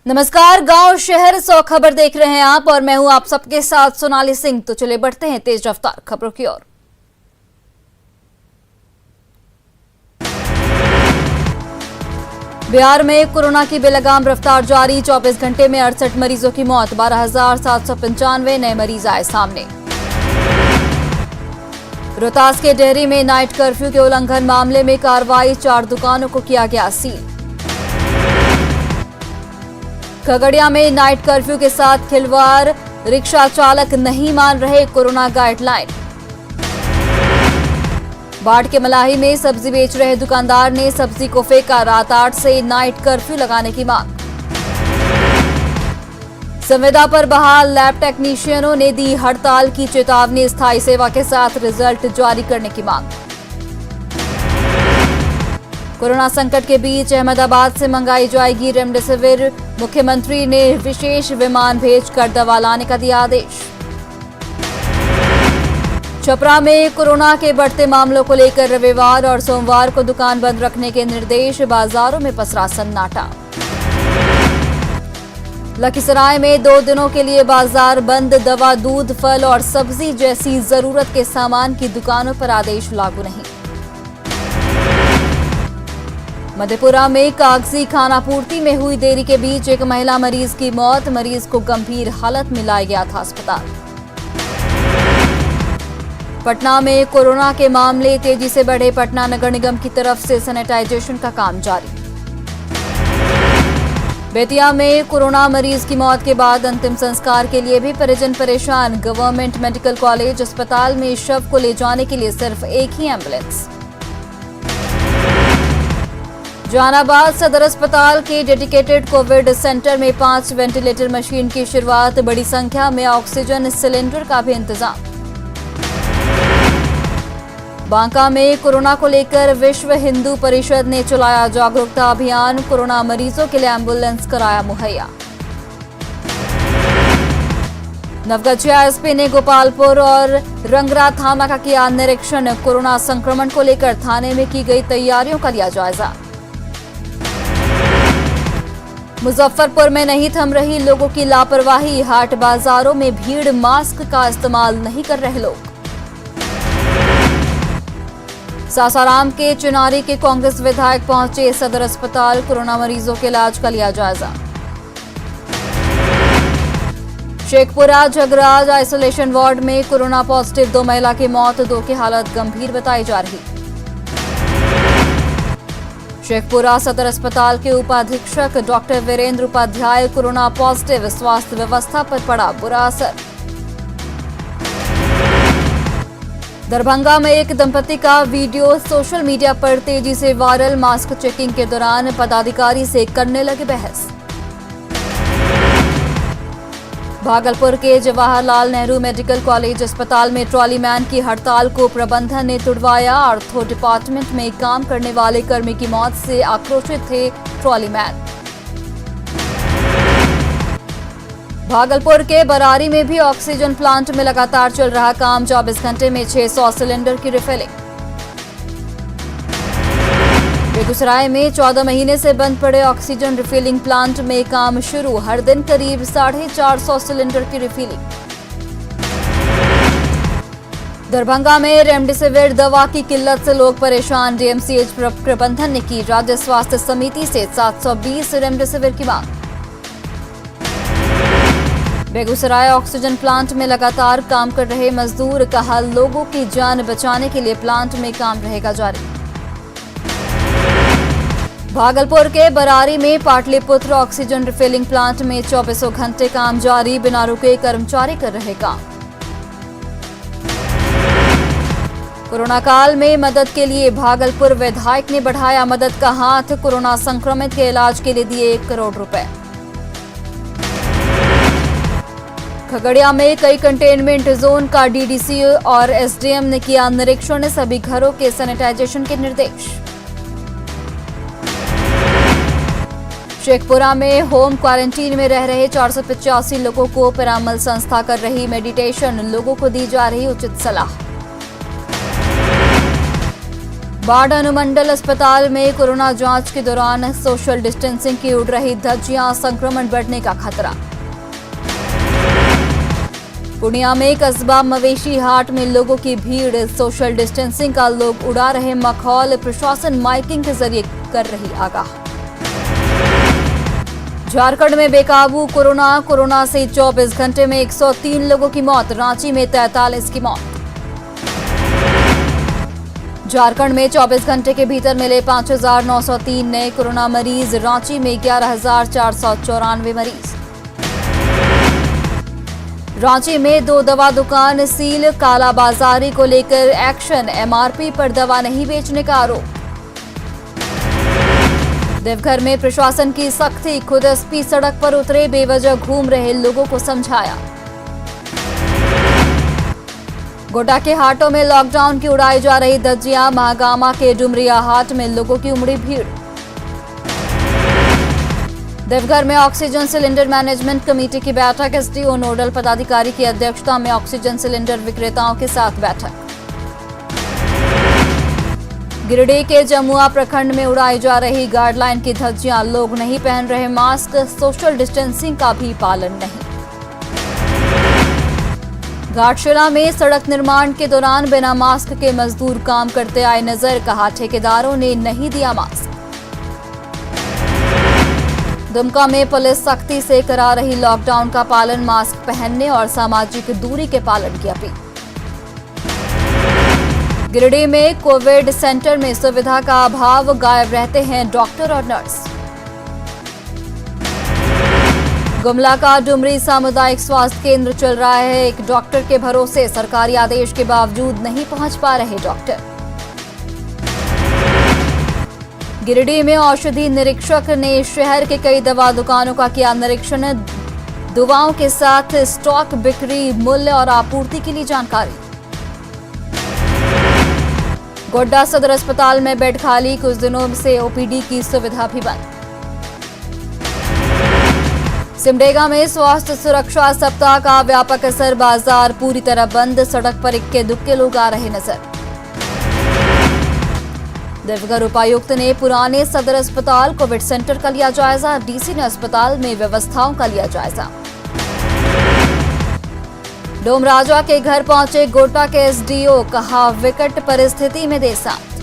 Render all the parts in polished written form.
नमस्कार, गांव शहर 100 खबर देख रहे हैं आप और मैं हूं आप सबके साथ सोनाली सिंह। तो चले बढ़ते हैं तेज रफ्तार खबरों की ओर। बिहार में कोरोना की बेलगाम रफ्तार जारी। 24 घंटे में 68 मरीजों की मौत, 12,795 नए मरीज आए सामने। रोहतास के डेहरी में नाइट कर्फ्यू के उल्लंघन मामले में कार्रवाई, 4 दुकानों को किया गया सील। खगड़िया में नाइट कर्फ्यू के साथ खिलवाड़, रिक्शा चालक नहीं मान रहे कोरोना गाइडलाइन। बाढ़ के मलाही में सब्जी बेच रहे दुकानदार ने सब्जी को फेंका, रात 8 से नाइट कर्फ्यू लगाने की मांग। संविदा पर बहाल लैब टेक्नीशियनों ने दी हड़ताल की चेतावनी, स्थायी सेवा के साथ रिजल्ट जारी करने की मांग। कोरोना संकट के बीच अहमदाबाद से मंगाई जाएगी रेमडेसिविर, मुख्यमंत्री ने विशेष विमान भेजकर दवा लाने का दिया आदेश। छपरा में कोरोना के बढ़ते मामलों को लेकर रविवार और सोमवार को दुकान बंद रखने के निर्देश, बाजारों में पसरा सन्नाटा। लखीसराय में 2 दिनों के लिए बाजार बंद, दवा, दूध, फल और सब्जी जैसी जरूरत के सामान की दुकानों पर आदेश लागू नहीं। मधेपुरा में कागजी खानापूर्ति में हुई देरी के बीच एक महिला मरीज की मौत, मरीज को गंभीर हालत में लाया गया था अस्पताल। पटना में कोरोना के मामले तेजी से बढ़े, पटना नगर निगम की तरफ से सैनिटाइजेशन का काम जारी। बेतिया में कोरोना मरीज की मौत के बाद अंतिम संस्कार के लिए भी परिजन परेशान, गवर्नमेंट मेडिकल कॉलेज अस्पताल में शव को ले जाने के लिए सिर्फ एक ही एम्बुलेंस। जहानाबाद सदर अस्पताल के डेडिकेटेड कोविड सेंटर में 5 वेंटिलेटर मशीन की शुरुआत, बड़ी संख्या में ऑक्सीजन सिलेंडर का भी इंतजाम। बांका में कोरोना को लेकर विश्व हिंदू परिषद ने चलाया जागरूकता अभियान, कोरोना मरीजों के लिए एम्बुलेंस कराया मुहैया। नवगछिया एसपी ने गोपालपुर और रंगरा थाना का किया निरीक्षण, कोरोना संक्रमण को लेकर थाने में की गई तैयारियों का लिया जायजा। मुजफ्फरपुर में नहीं थम रही लोगों की लापरवाही, हाट बाजारों में भीड़, मास्क का इस्तेमाल नहीं कर रहे लोग। सासाराम के चुनारी के कांग्रेस विधायक पहुंचे सदर अस्पताल, कोरोना मरीजों के इलाज का लिया जायजा। शेखपुरा झगराज आइसोलेशन वार्ड में कोरोना पॉजिटिव 2 महिला की मौत, 2 की हालत गंभीर बताई जा रही। शेखपुरा सदर अस्पताल के उपाधीक्षक doctor Virendra Upadhyay corona positive, स्वास्थ्य व्यवस्था पर पड़ा बुरा असर। दरभंगा में एक दंपति का वीडियो सोशल मीडिया पर तेजी से वायरल, मास्क चेकिंग के दौरान पदाधिकारी से करने लगे बहस। भागलपुर के जवाहरलाल नेहरू मेडिकल कॉलेज अस्पताल में ट्रॉली मैन की हड़ताल को प्रबंधन ने तुड़वाया, आर्थो डिपार्टमेंट में काम करने वाले कर्मी की मौत से आक्रोशित थे ट्रॉली मैन। भागलपुर के बरारी में भी ऑक्सीजन प्लांट में लगातार चल रहा काम, 24 घंटे में 600 सिलेंडर की रिफिलिंग। बेगूसराय में 14 महीने से बंद पड़े ऑक्सीजन रिफिलिंग प्लांट में काम शुरू, हर दिन करीब 450 सिलेंडर की रिफिलिंग। दरभंगा में रेमडेसिविर दवा की किल्लत से लोग परेशान, डीएमसीएच प्रबंधन ने की राज्य स्वास्थ्य समिति से 720 रेमडेसिविर की मांग। बेगूसराय ऑक्सीजन प्लांट में लगातार काम कर रहे मजदूर, कहा लोगों की जान बचाने के लिए प्लांट में काम रहेगा जारी। भागलपुर के बरारी में पाटलिपुत्र ऑक्सीजन रिफिलिंग प्लांट में 24 घंटे काम जारी, बिना रुके कर्मचारी कर रहे काम। कोरोना काल में मदद के लिए भागलपुर विधायक ने बढ़ाया मदद का हाथ, कोरोना संक्रमित के इलाज के लिए दिए 1 करोड़ रुपए। खगड़िया में कई कंटेनमेंट जोन का डीडीसी और एसडीएम ने किया निरीक्षण, सभी घरों के सैनिटाइजेशन के निर्देश। शेखपुरा में होम क्वारंटीन में रह रहे 485 लोगों को पिरामल संस्था कर रही मेडिटेशन, लोगों को दी जा रही उचित सलाह। बाढ़ अनुमंडल अस्पताल में कोरोना जांच के दौरान सोशल डिस्टेंसिंग की उड़ रही धज्जियां, संक्रमण बढ़ने का खतरा। पूर्णिया में कस्बा मवेशी हाट में लोगों की भीड़, सोशल डिस्टेंसिंग का लोग उड़ा रहे मखौल, प्रशासन माइकिंग के जरिए कर रही आगाह। झारखंड में बेकाबू कोरोना से 24 घंटे में 103 लोगों की मौत, रांची में 43 की मौत। झारखंड में 24 घंटे के भीतर मिले 5,903 नए कोरोना मरीज, रांची में 11,494 मरीज। रांची में 2 दवा दुकान सील, कालाबाजारी को लेकर एक्शन, एमआरपी पर दवा नहीं बेचने का आरोप। देवघर में प्रशासन की सख्ती, खुद एसपी सड़क पर उतरे, बेवजह घूम रहे लोगों को समझाया। गोड्डा के हाटों में लॉकडाउन की उड़ाई जा रही धज्जियां, महागामा के डुमरिया हाट में लोगों की उमड़ी भीड़। देवघर में ऑक्सीजन सिलेंडर मैनेजमेंट कमेटी की बैठक, एसडीओ नोडल पदाधिकारी की अध्यक्षता में ऑक्सीजन सिलेंडर विक्रेताओं के साथ बैठक। गिरिडीह के जमुआ प्रखंड में उड़ाई जा रही गाइडलाइन की धज्जियां, लोग नहीं पहन रहे मास्क, सोशल डिस्टेंसिंग का भी पालन नहीं। घाटशिला में सड़क निर्माण के दौरान बिना मास्क के मजदूर काम करते आए नजर, कहा ठेकेदारों ने नहीं दिया मास्क। दुमका में पुलिस सख्ती से करा रही लॉकडाउन का पालन, मास्क पहनने और सामाजिक दूरी के पालन की अपील। गिरिडीह में कोविड सेंटर में सुविधा का अभाव, गायब रहते हैं डॉक्टर और नर्स। गुमला का डुमरी सामुदायिक स्वास्थ्य केंद्र चल रहा है एक डॉक्टर के भरोसे, सरकारी आदेश के बावजूद नहीं पहुंच पा रहे डॉक्टर। गिरिडीह में औषधि निरीक्षक ने शहर के कई दवा दुकानों का किया निरीक्षण, दवाओं के साथ स्टॉक, बिक्री, मूल्य और आपूर्ति के लिए जानकारी। गोड्डा सदर अस्पताल में बेड खाली, कुछ दिनों से ओपीडी की सुविधा भी बंद। सिमडेगा में स्वास्थ्य सुरक्षा सप्ताह का व्यापक असर, बाजार पूरी तरह बंद, सड़क पर इक्के दुक्के लोग आ रहे नजर। देवघर उपायुक्त ने पुराने सदर अस्पताल कोविड सेंटर का लिया जायजा, डीसी ने अस्पताल में व्यवस्थाओं का लिया जायजा। डोमराजा के घर पहुंचे गोड्डा के एसडीओ, कहा विकट परिस्थिति में दे साथ।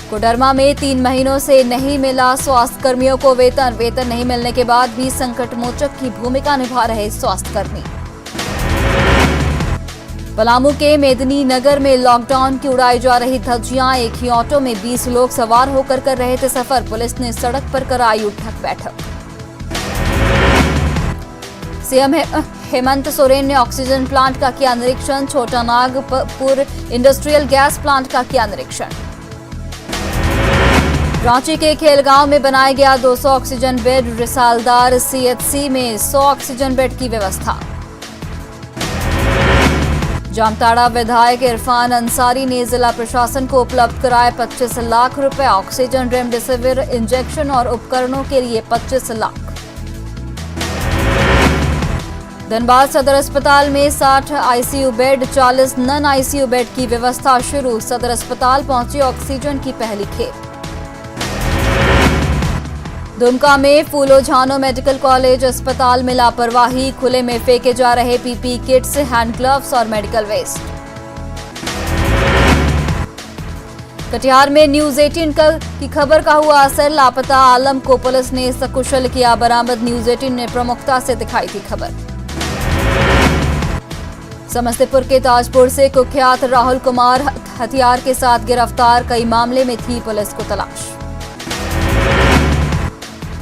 कोडरमा में 3 महीनों से नहीं मिला स्वास्थ्य कर्मियों को वेतन नहीं मिलने के बाद भी संकट मोचक की भूमिका निभा रहे स्वास्थ्य कर्मी। पलामू के मेदिनी नगर में लॉकडाउन की उड़ाई जा रही धज्जियां, एक ही ऑटो में 20 लोग सवार होकर कर रहे थे सफर, पुलिस ने सड़क पर कराई उठक बैठक। सीएम हेमंत सोरेन ने ऑक्सीजन प्लांट का किया निरीक्षण, छोटा नागपुर इंडस्ट्रियल गैस प्लांट का किया निरीक्षण। रांची के खेलगांव में बनाया गया 200 ऑक्सीजन बेड, रिसालदार सीएचसी में 100 ऑक्सीजन बेड की व्यवस्था। जामताड़ा विधायक इरफान अंसारी ने जिला प्रशासन को उपलब्ध कराए 25 लाख रुपए, ऑक्सीजन, रेमडेसिविर इंजेक्शन और उपकरणों के लिए 25 लाख। धनबाद सदर अस्पताल में 60 ICU bed, 40 non ICU bed की व्यवस्था शुरू, सदर अस्पताल पहुंची ऑक्सीजन की पहली खेप। दुमका में फूलो झानो मेडिकल कॉलेज अस्पताल में लापरवाही, खुले में फेंके जा रहे पीपी किट्स, हैंड ग्लव्स और मेडिकल वेस्ट। कटिहार में न्यूज 18 की खबर का हुआ असर, लापता आलम को पुलिस ने सकुशल किया बरामद, न्यूज 18 ने प्रमुखता से दिखाई थी खबर। समस्तीपुर के ताजपुर से कुख्यात राहुल कुमार हथियार के साथ गिरफ्तार, कई मामले में थी पुलिस को तलाश।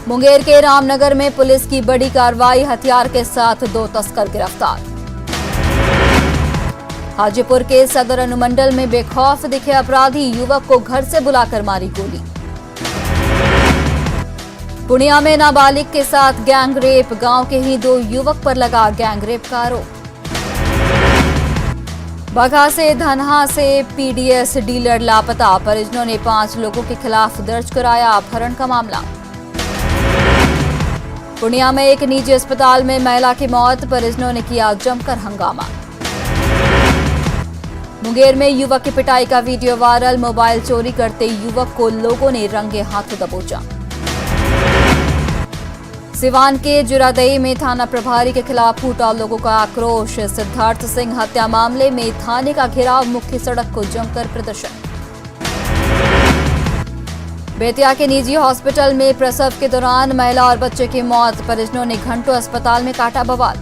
मुंगेर के रामनगर में पुलिस की बड़ी कार्रवाई, हथियार के साथ 2 तस्कर गिरफ्तार। हाजीपुर के सदर अनुमंडल में बेखौफ दिखे अपराधी, युवक को घर से बुलाकर मारी गोली। पूर्णिया में नाबालिग के साथ गैंग रेप, गांव के ही 2 युवक पर लगा गैंग रेप का आरोप। बघा से धनहा से पीडीएस डीलर लापता, परिजनों ने 5 लोगों के खिलाफ दर्ज कराया अपहरण का मामला। पूर्णिया में एक निजी अस्पताल में महिला की मौत, परिजनों ने किया जमकर हंगामा। मुंगेर में युवक की पिटाई का वीडियो वायरल। मोबाइल चोरी करते युवक को लोगों ने रंगे हाथों दबोचा। सिवान के जुरादई में थाना प्रभारी के खिलाफ फूटा लोगों का आक्रोश। सिद्धार्थ सिंह हत्या मामले में थाने का घेराव, मुख्य सड़क को जमकर प्रदर्शन। बेतिया के निजी हॉस्पिटल में प्रसव के दौरान महिला और बच्चे की मौत, परिजनों ने घंटों अस्पताल में काटा बवाल।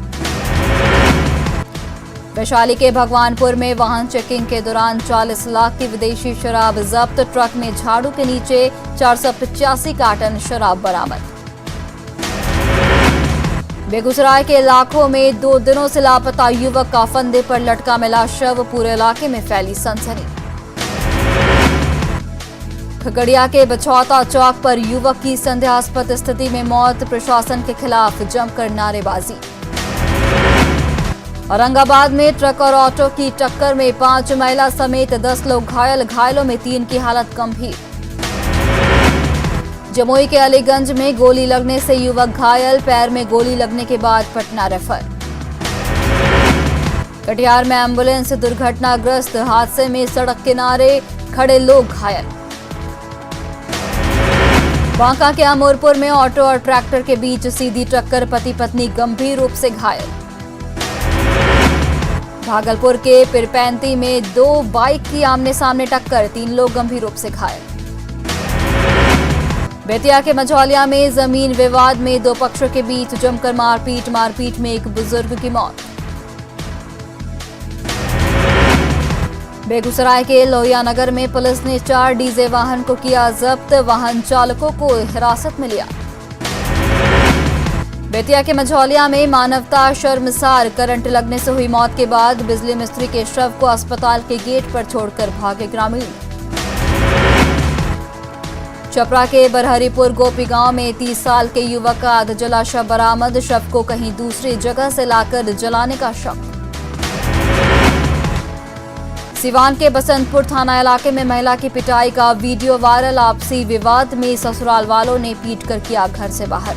वैशाली के भगवानपुर में वाहन चेकिंग के दौरान 40 लाख की विदेशी शराब जब्त, ट्रक में झाड़ू के नीचे 485 कार्टन शराब बरामद। बेगूसराय के इलाकों में 2 दिनों से लापता युवक का फंदे पर लटका मिला शव, पूरे इलाके में फैली सनसनी। खगड़िया के बछौता चौक पर युवक की संदेहास्पद स्थिति में मौत, प्रशासन के खिलाफ जमकर नारेबाजी। औरंगाबाद में ट्रक और ऑटो की टक्कर में 5 महिला समेत 10 लोग घायल, घायलों में 3 की हालत गंभीर। जमुई के अलीगंज में गोली लगने से युवक घायल, पैर में गोली लगने के बाद पटना रेफर। कटिहार में एम्बुलेंस दुर्घटनाग्रस्त, हादसे में सड़क किनारे खड़े लोग घायल। बांका के अमरपुर में ऑटो और ट्रैक्टर के बीच सीधी टक्कर, पति पत्नी गंभीर रूप से घायल। भागलपुर के पिरपैंती में 2 बाइक की आमने सामने टक्कर, 3 लोग गंभीर रूप से घायल। बेतिया के मझौलिया में जमीन विवाद में 2 पक्षों के बीच जमकर मारपीट में एक बुजुर्ग की मौत। बेगूसराय के लोहिया नगर में पुलिस ने 4 डीजे वाहन को किया जब्त, वाहन चालकों को हिरासत में लिया। बेतिया के मझौलिया में मानवता शर्मसार, करंट लगने से हुई मौत के बाद बिजली मिस्त्री के शव को अस्पताल के गेट पर छोड़कर भागे ग्रामीण। छपरा के बरहरीपुर गोपी गांव में 30 साल के युवक का अधजला शव बरामद, शव को कहीं दूसरी जगह से लाकर जलाने का शक। सिवान के बसंतपुर थाना इलाके में महिला की पिटाई का वीडियो वायरल, आपसी विवाद में ससुराल वालों ने पीटकर किया घर से बाहर।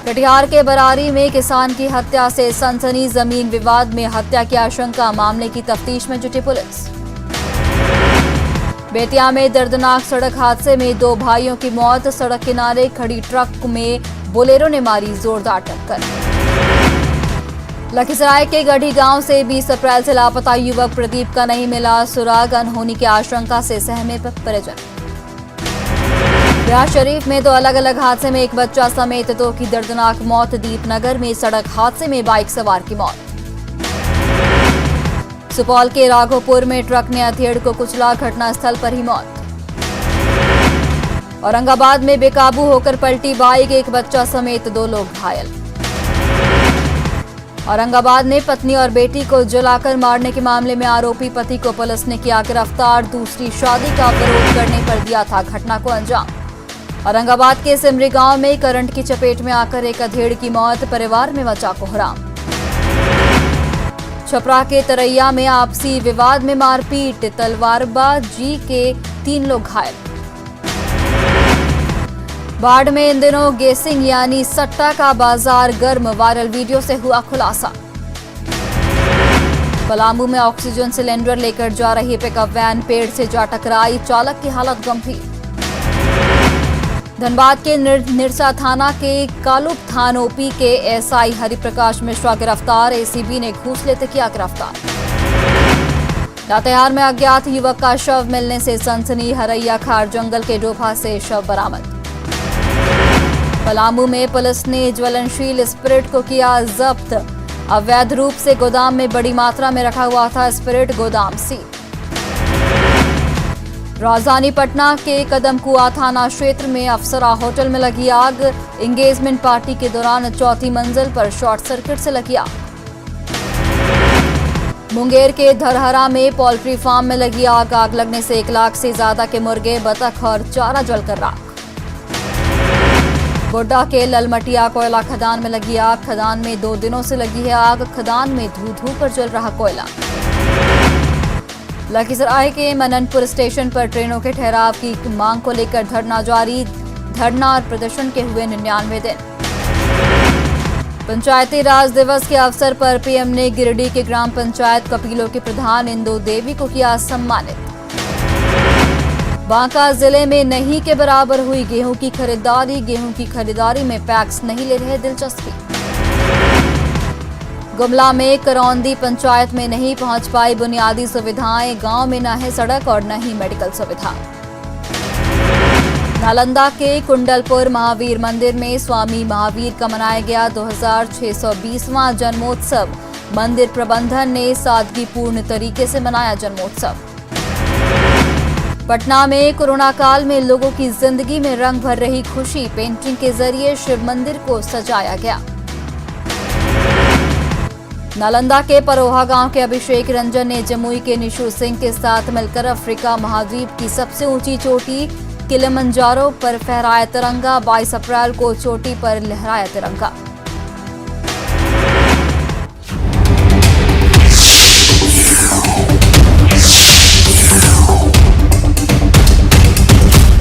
कटिहार के बरारी में किसान की हत्या से सनसनी, जमीन विवाद में हत्या की आशंका, मामले की तफ्तीश में जुटी पुलिस। बेतिया में दर्दनाक सड़क हादसे में 2 भाइयों की मौत, सड़क किनारे खड़ी ट्रक में बोलेरो ने मारी जोरदार टक्कर। लखीसराय के गढ़ी गांव से 20 अप्रैल से लापता युवक प्रदीप का नहीं मिला सुराग, अनहोनी की आशंका से सहमे परिजन। बिहार शरीफ में 2 अलग अलग हादसे में एक बच्चा समेत 2 की दर्दनाक मौत, दीपनगर में सड़क हादसे में बाइक सवार की मौत। सुपौल के राघोपुर में ट्रक ने हथेड़ को कुचला, घटनास्थल पर ही मौत। औरंगाबाद में बेकाबू होकर पलटी बाइक, एक बच्चा समेत 2 लोग घायल। औरंगाबाद में पत्नी और बेटी को जलाकर मारने के मामले में आरोपी पति को पुलिस ने किया गिरफ्तार, दूसरी शादी का विरोध करने पर दिया था घटना को अंजाम। औरंगाबाद के सिमरी गांव में करंट की चपेट में आकर एक अधेड़ की मौत, परिवार में मचा कोहराम। छपरा के तरैया में आपसी विवाद में मारपीट, तलवारबाजी के 3 लोग घायल। बाढ़ में इन दिनों गेसिंग यानी सट्टा का बाजार गर्म, वायरल वीडियो से हुआ खुलासा। पलामू में ऑक्सीजन सिलेंडर लेकर जा रही पिकअप वैन पेड़ से जा टकराई, चालक की हालत गंभीर। धनबाद के निरसा थाना के कालुप थान ओपी के एसआई हरिप्रकाश मिश्रा गिरफ्तार, एसीबी ने घूस लेते किया गिरफ्तार। लातेहार में अज्ञात युवक का शव मिलने से सनसनी, हरैया खार जंगल के डोभा से शव बरामद। पलामू में पुलिस ने ज्वलनशील स्पिरिट को किया जब्त, अवैध रूप से गोदाम में बड़ी मात्रा में रखा हुआ था स्पिरिट, गोदाम सील। राजधानी पटना के कदमकुआ थाना क्षेत्र में अफसरा होटल में लगी आग, एंगेजमेंट पार्टी के दौरान 4थी मंजिल पर शॉर्ट सर्किट से लगी आग। मुंगेर के धरहरा में पोल्ट्री फार्म में लगी आग, आग लगने से 1 लाख से ज्यादा के मुर्गे, बतख और चारा जलकर राख। गोड्डा के ललमटिया कोयला खदान में लगी आग, खदान में 2 दिनों से लगी है आग, खदान में धू कर जल रहा कोयला। लखीसराय के मननपुर स्टेशन पर ट्रेनों के ठहराव की मांग को लेकर धरना जारी, धरना और प्रदर्शन के हुए 99 दिन। पंचायती राज दिवस के अवसर पर पीएम ने गिरिडीह के ग्राम पंचायत कपीलों की प्रधान इंदु देवी को किया सम्मानित। बांका जिले में नहीं के बराबर हुई गेहूं की खरीदारी में पैक्स नहीं ले रहे दिलचस्पी। गुमला में करौंदी पंचायत में नहीं पहुंच पाई बुनियादी सुविधाएं, गांव में न है सड़क और न ही मेडिकल सुविधा। नालंदा के कुंडलपुर महावीर मंदिर में स्वामी महावीर का मनाया गया 2620वां जन्मोत्सव। मंदिर प्रबंधन ने सादगीपूर्ण तरीके से मनाया जन्मोत्सव। पटना में कोरोना काल में लोगों की जिंदगी में रंग भर रही खुशी, पेंटिंग के जरिए शिव मंदिर को सजाया गया। नालंदा के परोहा गांव के अभिषेक रंजन ने जमुई के निशु सिंह के साथ मिलकर अफ्रीका महाद्वीप की सबसे ऊंची चोटी किलिमंजारो पर फहराया तिरंगा। 22 अप्रैल को चोटी पर लहराया तिरंगा।